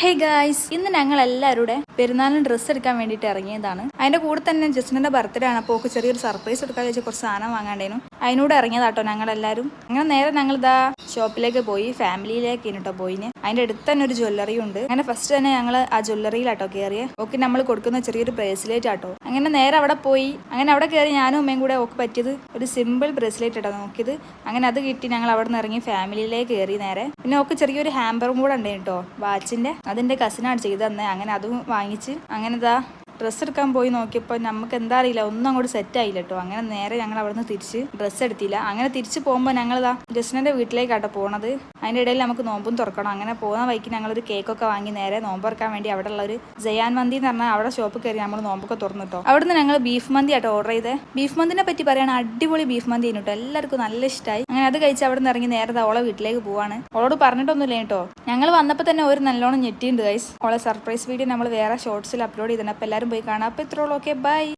Hey guys, ഇന്ന് ഞങ്ങൾ എല്ലാവരുടെ പെരുന്നാളിന് ഡ്രസ്സ് എടുക്കാൻ വേണ്ടിയിട്ട് ഇറങ്ങിയതാണ്. അതിന്റെ കൂടെ തന്നെ ജസ്റ്റിന്റെ ബർത്ത്ഡേ ആണ്. അപ്പോൾ ചെറിയൊരു സർപ്രൈസ് എടുക്കാൻ വെച്ച് കുറച്ച് സാധനം വാങ്ങാണ്ടേനു. അതിനോട് ഇറങ്ങിയതാട്ടോ ഞങ്ങളെല്ലാവരും. അങ്ങനെ നേരെ ഞങ്ങൾ ഇതാ ഷോപ്പിലേക്ക് പോയി, ഫാമിലിയിലേക്ക് കേട്ടോ പോയിന്. അതിന്റെ അടുത്ത് തന്നെ ഒരു ജ്വല്ലറി ഉണ്ട്. അങ്ങനെ ഫസ്റ്റ് തന്നെ ഞങ്ങൾ ആ ജ്വല്ലറിയിലാട്ടോ കയറിയ. ഓക്കെ, നമ്മൾ കൊടുക്കുന്ന ചെറിയൊരു ബ്രേസ്ലെറ്റ് ആട്ടോ. അങ്ങനെ നേരെ അവിടെ പോയി. അങ്ങനെ അവിടെ കയറി ഞാനും ഉമ്മയും കൂടെ ഓക്ക് പറ്റിയത് ഒരു സിമ്പിൾ ബ്രേസ്ലെറ്റ് ആട്ടോ നോക്കിയത്. അങ്ങനെ അത് കിട്ടി. ഞങ്ങൾ അവിടെ നിന്ന് ഇറങ്ങി ഫാമിലിയിലേക്ക് കയറി നേരെ. പിന്നെ ഓക്ക് ചെറിയൊരു ഹാമ്പറും കൂടെ ഉണ്ട് കേട്ടോ, വാച്ചിന്റെ. അതിന്റെ കസിനാണ് ചെയ്ത് തന്നെ. അങ്ങനെ അതും വാങ്ങിച്ച് അങ്ങനെ ഇതാ ഡ്രസ്സ് എടുക്കാൻ പോയി നോക്കിയപ്പോൾ നമുക്ക് എന്താ അറിയില്ല, ഒന്നും അങ്ങോട്ട് സെറ്റ് ആയില്ല കേട്ടോ. അങ്ങനെ നേരെ ഞങ്ങൾ അവിടെ നിന്ന് തിരിച്ച് ഡ്രസ്സ് എടുത്തില്ല. അങ്ങനെ തിരിച്ച് പോകുമ്പോൾ ഞങ്ങളിതാ ജസ്റ്റിൻ്റെ വീട്ടിലേക്കാട്ടോ പോണത്. അതിൻ്റെ ഇടയിൽ നമുക്ക് നോമ്പും തുറക്കണം. അങ്ങനെ പോകുന്ന വഴിക്ക് ഞങ്ങളൊരു കേക്കൊക്കെ വാങ്ങി നേരെ നോമ്പ് തുറക്കാൻ വേണ്ടി അവിടെ ഉള്ള ഒരു ജയാൻ മന്തി എന്ന് പറഞ്ഞാൽ അവിടെ ഷോപ്പ് കയറി നമ്മൾ നോമ്പൊക്കെ തുറന്നിട്ടോ. അവിടെ നിന്ന് ഞങ്ങൾ ബീഫ് മന്തി ആട്ടോ ഓർഡർ ചെയ്തത്. ബീഫ് മന്തിനെ പറ്റി പറയുകയാണ്, അടിപൊളി ബീഫ് മന്തി കേട്ടോ. എല്ലാവർക്കും നല്ല ഇഷ്ടമായി. അങ്ങനെ അത് കഴിച്ച് അവിടെ നിന്ന് ഇറങ്ങി നേരെ അവളെ വീട്ടിലേക്ക് പോവാണ്. അവളോട് പറഞ്ഞിട്ടൊന്നുമില്ല കേട്ടോ. ഞങ്ങൾ വന്നപ്പോൾ തന്നെ ഒരു നല്ലോണം ഞെട്ടിയുണ്ട് ഗൈസ്. അവളെ സർപ്രൈസ് വീഡിയോ നമ്മൾ വേറെ ഷോർട്സിൽ അപ്ലോഡ് ചെയ്തിട്ടുണ്ട്. അപ്പോൾ എല്ലാവരും പോയി കാണാം. അപ്പോൾ ഇത്രയുള്ളൂ. Okay, by.